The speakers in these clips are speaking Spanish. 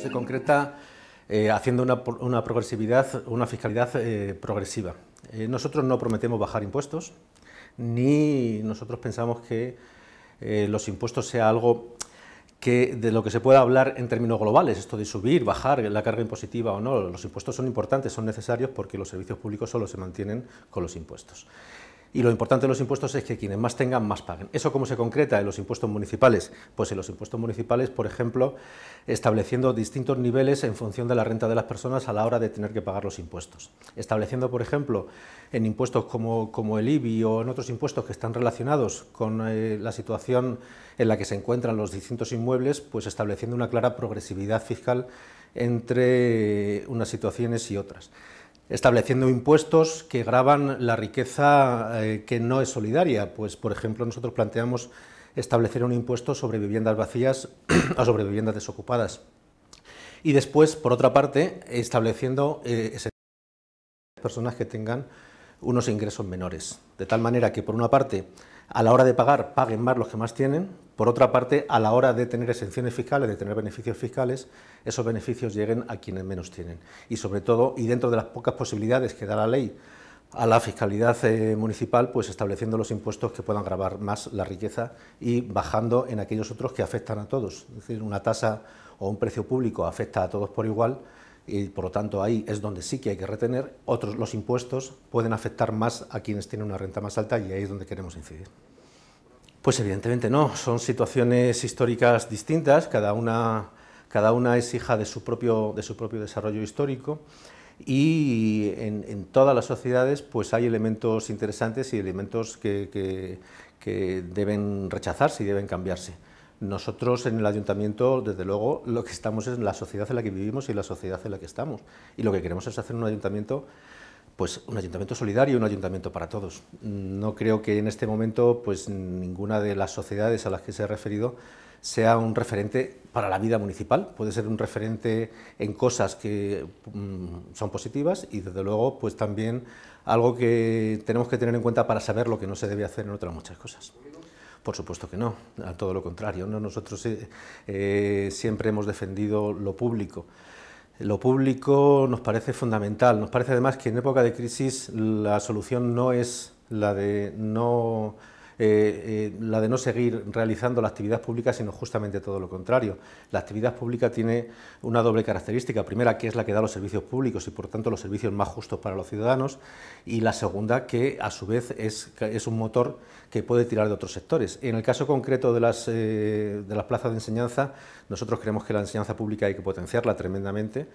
se concreta haciendo una progresividad, una fiscalidad progresiva. Nosotros no prometemos bajar impuestos, ni nosotros pensamos que los impuestos sea algo de lo que se pueda hablar en términos globales, esto de subir, bajar la carga impositiva o no. Los impuestos son importantes, son necesarios porque los servicios públicos solo se mantienen con los impuestos. Y lo importante de los impuestos es que quienes más tengan, más paguen. ¿Eso cómo se concreta en los impuestos municipales? Pues en los impuestos municipales, por ejemplo, estableciendo distintos niveles en función de la renta de las personas a la hora de tener que pagar los impuestos. Estableciendo, por ejemplo, en impuestos como el IBI o en otros impuestos que están relacionados con la situación en la que se encuentran los distintos inmuebles, pues estableciendo una clara progresividad fiscal entre unas situaciones y otras. Estableciendo impuestos que gravan la riqueza que no es solidaria, pues por ejemplo nosotros planteamos establecer un impuesto sobre viviendas vacías o sobre viviendas desocupadas. Y después, por otra parte, estableciendo personas que tengan unos ingresos menores, de tal manera que por una parte a la hora de pagar paguen más los que más tienen, por otra parte a la hora de tener exenciones fiscales, de tener beneficios fiscales, esos beneficios lleguen a quienes menos tienen. Y sobre todo, y dentro de las pocas posibilidades que da la ley a la fiscalidad municipal, pues estableciendo los impuestos que puedan gravar más la riqueza y bajando en aquellos otros que afectan a todos. Es decir, una tasa o un precio público afecta a todos por igual y por lo tanto ahí es donde sí que hay que retener. Otros, los impuestos, pueden afectar más a quienes tienen una renta más alta y ahí es donde queremos incidir. Pues evidentemente no, son situaciones históricas distintas, cada una es hija de su propio desarrollo histórico y en todas las sociedades pues hay elementos interesantes y elementos que deben rechazarse y deben cambiarse. Nosotros en el Ayuntamiento, desde luego, lo que estamos es en la sociedad en la que vivimos y la sociedad en la que estamos. Y lo que queremos es hacer un ayuntamiento, pues un ayuntamiento solidario, un ayuntamiento para todos. No creo que en este momento pues ninguna de las sociedades a las que se he referido sea un referente para la vida municipal. Puede ser un referente en cosas que son positivas y desde luego pues también algo que tenemos que tener en cuenta para saber lo que no se debe hacer en otras muchas cosas. Por supuesto que no, a todo lo contrario, ¿no? Nosotros siempre hemos defendido lo público. Lo público nos parece fundamental, nos parece además que en época de crisis la solución no es la de no seguir realizando la actividad pública, sino justamente todo lo contrario. La actividad pública tiene una doble característica, primera que es la que da los servicios públicos y por tanto los servicios más justos para los ciudadanos, y la segunda que a su vez es un motor que puede tirar de otros sectores. En el caso concreto de las plazas de enseñanza, nosotros creemos que la enseñanza pública hay que potenciarla tremendamente.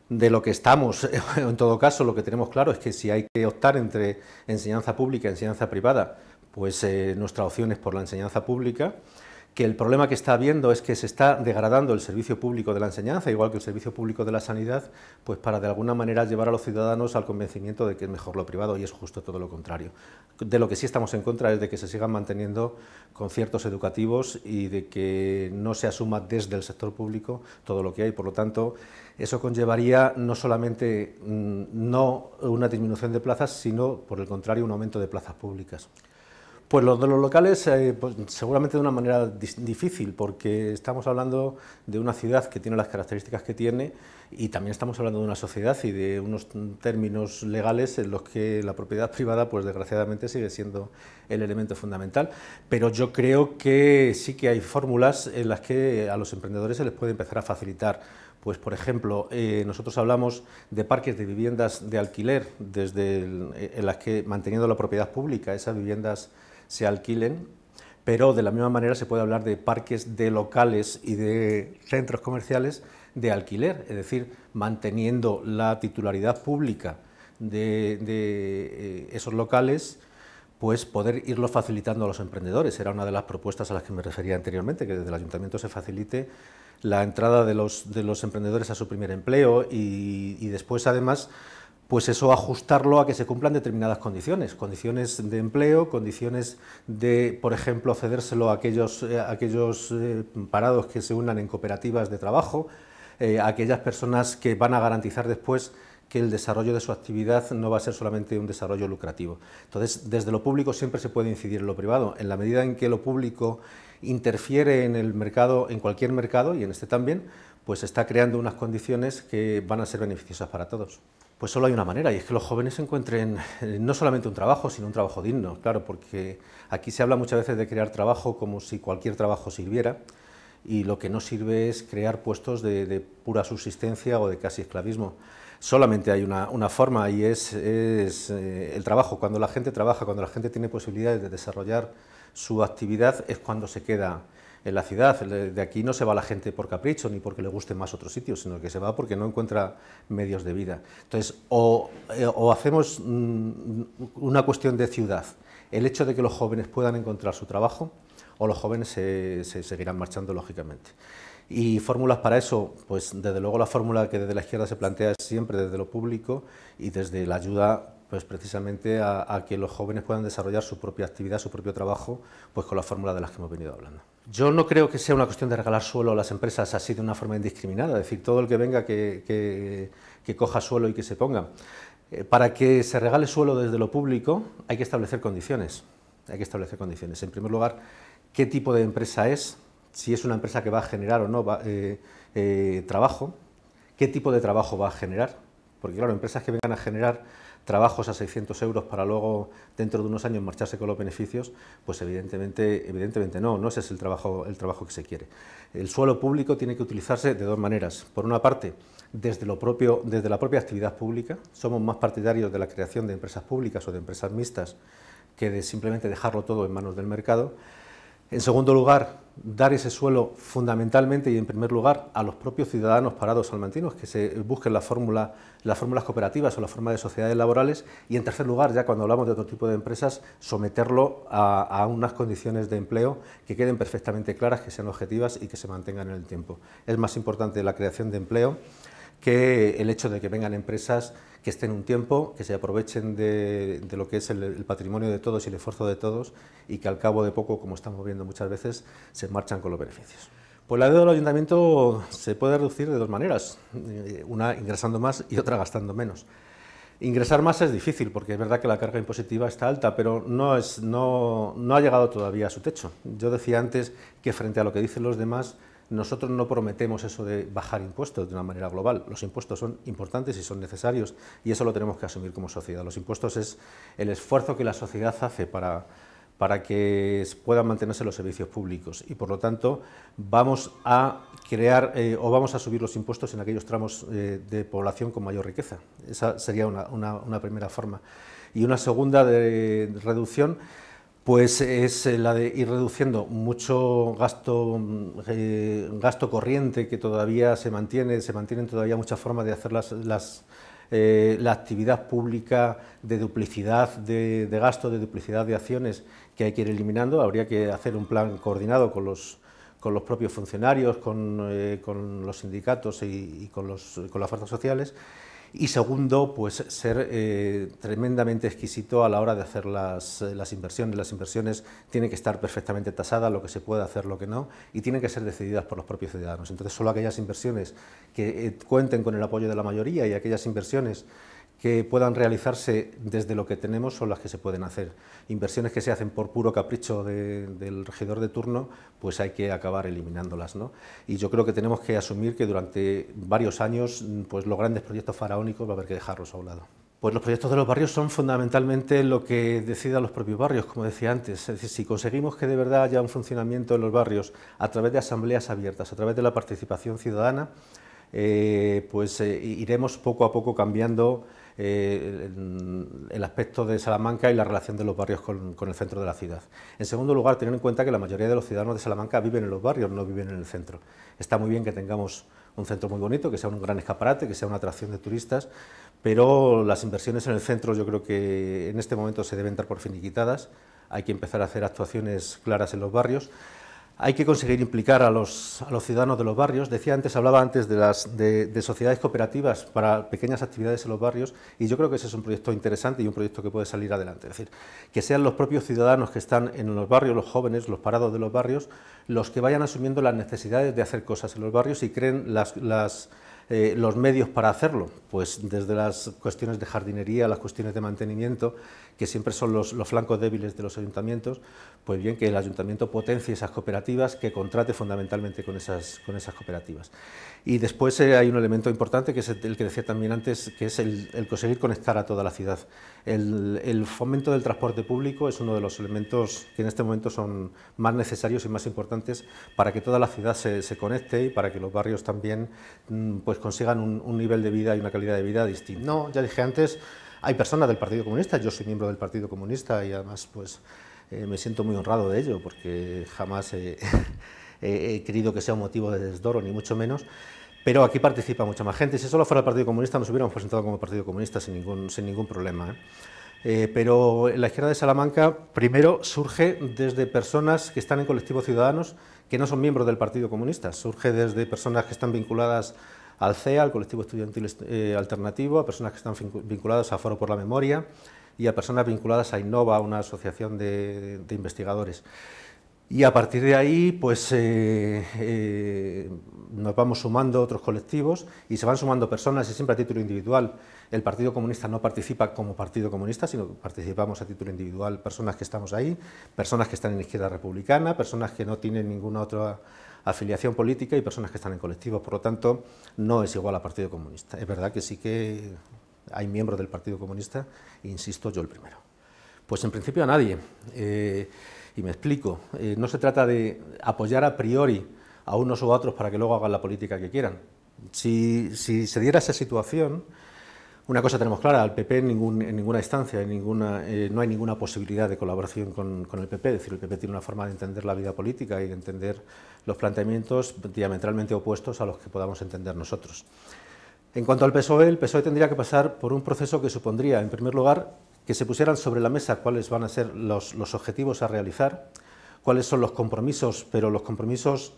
De lo que estamos, en todo caso, lo que tenemos claro es que si hay que optar entre enseñanza pública y enseñanza privada, pues nuestra opción es por la enseñanza pública, que el problema que está habiendo es que se está degradando el servicio público de la enseñanza, igual que el servicio público de la sanidad, pues para de alguna manera llevar a los ciudadanos al convencimiento de que es mejor lo privado y es justo todo lo contrario. De lo que sí estamos en contra es de que se sigan manteniendo conciertos educativos y de que no se asuma desde el sector público todo lo que hay. Por lo tanto, eso conllevaría no solamente no una disminución de plazas, sino por el contrario un aumento de plazas públicas. Pues los de los locales, pues seguramente de una manera difícil, porque estamos hablando de una ciudad que tiene las características que tiene y también estamos hablando de una sociedad y de unos términos legales en los que la propiedad privada, pues desgraciadamente sigue siendo el elemento fundamental. Pero yo creo que sí que hay fórmulas en las que a los emprendedores se les puede empezar a facilitar. Pues, por ejemplo, nosotros hablamos de parques de viviendas de alquiler, en las que, manteniendo la propiedad pública, esas viviendas se alquilen, pero de la misma manera se puede hablar de parques de locales y de centros comerciales de alquiler, es decir, manteniendo la titularidad pública de esos locales, pues poder irlos facilitando a los emprendedores. Era una de las propuestas a las que me refería anteriormente, que desde el Ayuntamiento se facilite la entrada de los emprendedores a su primer empleo y después, además, pues eso ajustarlo a que se cumplan determinadas condiciones de empleo, condiciones de, por ejemplo, cedérselo a aquellos parados que se unan en cooperativas de trabajo, a aquellas personas que van a garantizar después que el desarrollo de su actividad no va a ser solamente un desarrollo lucrativo. Entonces, desde lo público siempre se puede incidir en lo privado. En la medida en que lo público interfiere en el mercado, en cualquier mercado y en este también, pues está creando unas condiciones que van a ser beneficiosas para todos. Pues solo hay una manera, y es que los jóvenes encuentren no solamente un trabajo, sino un trabajo digno, claro, porque aquí se habla muchas veces de crear trabajo como si cualquier trabajo sirviera, y lo que no sirve es crear puestos de pura subsistencia o de casi esclavismo. Solamente hay una forma, y es el trabajo. Cuando la gente trabaja, cuando la gente tiene posibilidades de desarrollar su actividad, es cuando se queda en la ciudad. De aquí no se va la gente por capricho ni porque le gusten más otros sitios, sino que se va porque no encuentra medios de vida. Entonces, o hacemos una cuestión de ciudad, el hecho de que los jóvenes puedan encontrar su trabajo, o los jóvenes se seguirán marchando, lógicamente. Y fórmulas para eso, pues desde luego la fórmula que desde la izquierda se plantea es siempre desde lo público y desde la ayuda, pues precisamente a que los jóvenes puedan desarrollar su propia actividad, su propio trabajo, pues con la fórmula de las que hemos venido hablando. Yo no creo que sea una cuestión de regalar suelo a las empresas así de una forma indiscriminada, es decir, todo el que venga que coja suelo y que se ponga. Para que se regale suelo desde lo público hay que establecer condiciones. En primer lugar, qué tipo de empresa es, si es una empresa que va a generar o no trabajo, qué tipo de trabajo va a generar, porque claro, empresas que vengan a generar trabajos a 600 euros para luego dentro de unos años marcharse con los beneficios, pues evidentemente no ese es el trabajo que se quiere. El suelo público tiene que utilizarse de dos maneras. Por una parte, desde la propia actividad pública. Somos más partidarios de la creación de empresas públicas o de empresas mixtas que de simplemente dejarlo todo en manos del mercado. En segundo lugar, dar ese suelo fundamentalmente y en primer lugar a los propios ciudadanos parados salmantinos, que se busquen las fórmulas cooperativas o las formas de sociedades laborales, y en tercer lugar, ya cuando hablamos de otro tipo de empresas, someterlo a unas condiciones de empleo que queden perfectamente claras, que sean objetivas y que se mantengan en el tiempo. Es más importante la creación de empleo que el hecho de que vengan empresas que estén un tiempo, que se aprovechen de lo que es el patrimonio de todos y el esfuerzo de todos y que al cabo de poco, como estamos viendo muchas veces, se marchan con los beneficios. Pues la deuda del ayuntamiento se puede reducir de dos maneras, una ingresando más y otra gastando menos. Ingresar más es difícil porque es verdad que la carga impositiva está alta, pero no ha llegado todavía a su techo. Yo decía antes que frente a lo que dicen los demás, nosotros no prometemos eso de bajar impuestos de una manera global. Los impuestos son importantes y son necesarios y eso lo tenemos que asumir como sociedad. Los impuestos es el esfuerzo que la sociedad hace para que puedan mantenerse los servicios públicos y por lo tanto vamos a crear o vamos a subir los impuestos en aquellos tramos de población con mayor riqueza. Esa sería una primera forma. Y una segunda de reducción pues es la de ir reduciendo mucho gasto corriente que todavía se mantienen todavía muchas formas de hacer la actividad pública de duplicidad de gasto, de duplicidad de acciones que hay que ir eliminando. Habría que hacer un plan coordinado con los propios funcionarios, con los sindicatos y con las fuerzas sociales. Y segundo, pues ser tremendamente exquisito a la hora de hacer las inversiones. Las inversiones tienen que estar perfectamente tasadas, lo que se puede hacer, lo que no, y tienen que ser decididas por los propios ciudadanos. Entonces, solo aquellas inversiones que cuenten con el apoyo de la mayoría y aquellas inversiones que puedan realizarse desde lo que tenemos son las que se pueden hacer. Inversiones que se hacen por puro capricho del regidor de turno, pues hay que acabar eliminándolas, ¿no? Y yo creo que tenemos que asumir que durante varios años pues los grandes proyectos faraónicos va a haber que dejarlos a un lado. Pues los proyectos de los barrios son fundamentalmente lo que decidan los propios barrios, como decía antes. Es decir, si conseguimos que de verdad haya un funcionamiento en los barrios a través de asambleas abiertas, a través de la participación ciudadana, pues iremos poco a poco cambiando el aspecto de Salamanca y la relación de los barrios con el centro de la ciudad. En segundo lugar, tener en cuenta que la mayoría de los ciudadanos de Salamanca viven en los barrios, no viven en el centro. Está muy bien que tengamos un centro muy bonito, que sea un gran escaparate, que sea una atracción de turistas, pero las inversiones en el centro yo creo que en este momento se deben dar por finiquitadas. Hay que empezar a hacer actuaciones claras en los barrios. Hay que conseguir implicar a los ciudadanos de los barrios. Hablaba antes de sociedades cooperativas para pequeñas actividades en los barrios y yo creo que ese es un proyecto interesante y un proyecto que puede salir adelante. Es decir, que sean los propios ciudadanos que están en los barrios, los jóvenes, los parados de los barrios, los que vayan asumiendo las necesidades de hacer cosas en los barrios y creen las los medios para hacerlo, pues desde las cuestiones de jardinería, las cuestiones de mantenimiento, que siempre son los flancos débiles de los ayuntamientos, pues bien, que el ayuntamiento potencie esas cooperativas, que contrate fundamentalmente con esas cooperativas. Y después hay un elemento importante, que es el que decía también antes, que es el conseguir conectar a toda la ciudad. El fomento del transporte público es uno de los elementos que en este momento son más necesarios y más importantes para que toda la ciudad se conecte y para que los barrios también pues consigan un nivel de vida y una calidad de vida distinta. No, ya dije antes, hay personas del Partido Comunista, yo soy miembro del Partido Comunista y además pues me siento muy honrado de ello, porque jamás he querido que sea un motivo de desdoro, ni mucho menos, pero aquí participa mucha más gente. Si solo fuera el Partido Comunista nos hubiéramos presentado como Partido Comunista sin ningún problema, pero la izquierda de Salamanca primero surge desde personas que están en colectivos ciudadanos que no son miembros del Partido Comunista, surge desde personas que están vinculadas al CEA, al colectivo estudiantil alternativo, a personas que están vinculadas a Foro por la Memoria y a personas vinculadas a Innova, una asociación de investigadores. Y a partir de ahí, pues nos vamos sumando otros colectivos y se van sumando personas, y siempre a título individual. El Partido Comunista no participa como Partido Comunista, sino que participamos a título individual, personas que estamos ahí, personas que están en Izquierda Republicana, personas que no tienen ninguna otra afiliación política y personas que están en colectivos. Por lo tanto, no es igual a Partido Comunista. Es verdad que sí que hay miembros del Partido Comunista, insisto, yo el primero. Pues en principio a nadie. Y me explico, no se trata de apoyar a priori a unos u otros para que luego hagan la política que quieran. Si se diera esa situación, una cosa tenemos clara, al PP en ninguna instancia, no hay ninguna posibilidad de colaboración con el PP, es decir, el PP tiene una forma de entender la vida política y de entender los planteamientos diametralmente opuestos a los que podamos entender nosotros. En cuanto al PSOE, el PSOE tendría que pasar por un proceso que supondría, en primer lugar, que se pusieran sobre la mesa cuáles van a ser los objetivos a realizar, cuáles son los compromisos, pero los compromisos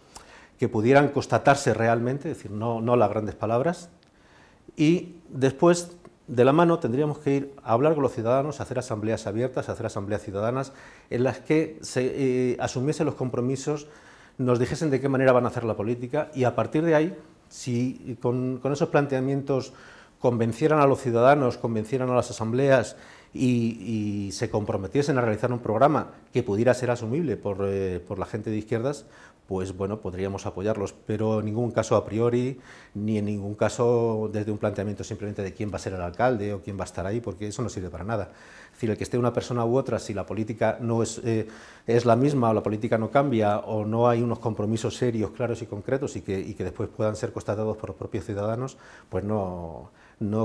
que pudieran constatarse realmente, es decir, no las grandes palabras, y después, de la mano, tendríamos que ir a hablar con los ciudadanos, a hacer asambleas abiertas, a hacer asambleas ciudadanas, en las que se asumiesen los compromisos, nos dijesen de qué manera van a hacer la política, y a partir de ahí, si con esos planteamientos convencieran a los ciudadanos, convencieran a las asambleas y se comprometiesen a realizar un programa que pudiera ser asumible por la gente de izquierdas, pues bueno, podríamos apoyarlos, pero en ningún caso a priori, ni en ningún caso desde un planteamiento simplemente de quién va a ser el alcalde o quién va a estar ahí, porque eso no sirve para nada. Es decir, el que esté una persona u otra, si la política no es la misma o la política no cambia o no hay unos compromisos serios, claros y concretos y que después puedan ser constatados por los propios ciudadanos, pues no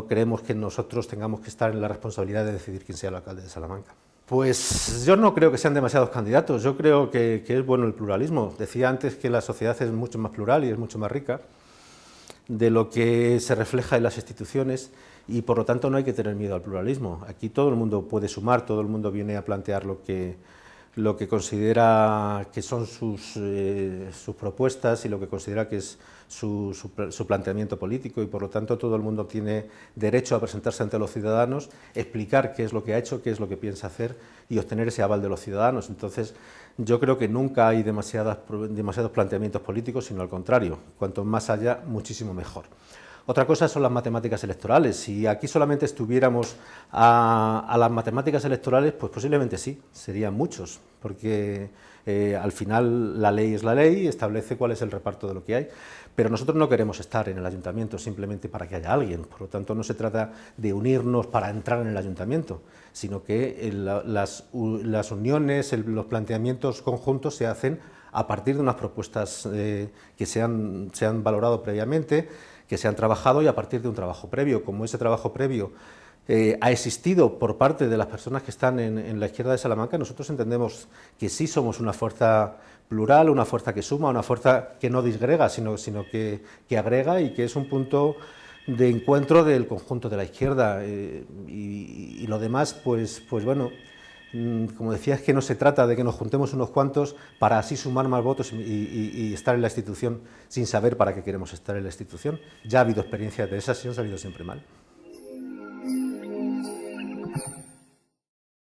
creemos que nosotros tengamos que estar en la responsabilidad de decidir quién sea el alcalde de Salamanca. Pues yo no creo que sean demasiados candidatos, yo creo que es bueno el pluralismo. Decía antes que la sociedad es mucho más plural y es mucho más rica de lo que se refleja en las instituciones y por lo tanto no hay que tener miedo al pluralismo. Aquí todo el mundo puede sumar, todo el mundo viene a plantear lo que considera que son sus propuestas y lo que considera que es su planteamiento político y por lo tanto todo el mundo tiene derecho a presentarse ante los ciudadanos, explicar qué es lo que ha hecho, qué es lo que piensa hacer y obtener ese aval de los ciudadanos. Entonces yo creo que nunca hay demasiados planteamientos políticos, sino al contrario, cuanto más haya, muchísimo mejor. Otra cosa son las matemáticas electorales. Si aquí solamente estuviéramos a las matemáticas electorales, pues posiblemente sí, serían muchos, porque al final la ley es la ley y establece cuál es el reparto de lo que hay. Pero nosotros no queremos estar en el ayuntamiento simplemente para que haya alguien, por lo tanto no se trata de unirnos para entrar en el ayuntamiento, sino que las uniones, los planteamientos conjuntos se hacen a partir de unas propuestas que se han valorado previamente, que se han trabajado y a partir de un trabajo previo. Como ese trabajo previo ha existido por parte de las personas que están en la izquierda de Salamanca, nosotros entendemos que sí somos una fuerza plural, una fuerza que suma, una fuerza que no disgrega, sino que agrega y que es un punto de encuentro del conjunto de la izquierda. Y lo demás, pues bueno, como decía, es que no se trata de que nos juntemos unos cuantos para así sumar más votos y estar en la institución sin saber para qué queremos estar en la institución. Ya ha habido experiencias de esas y han salido siempre mal.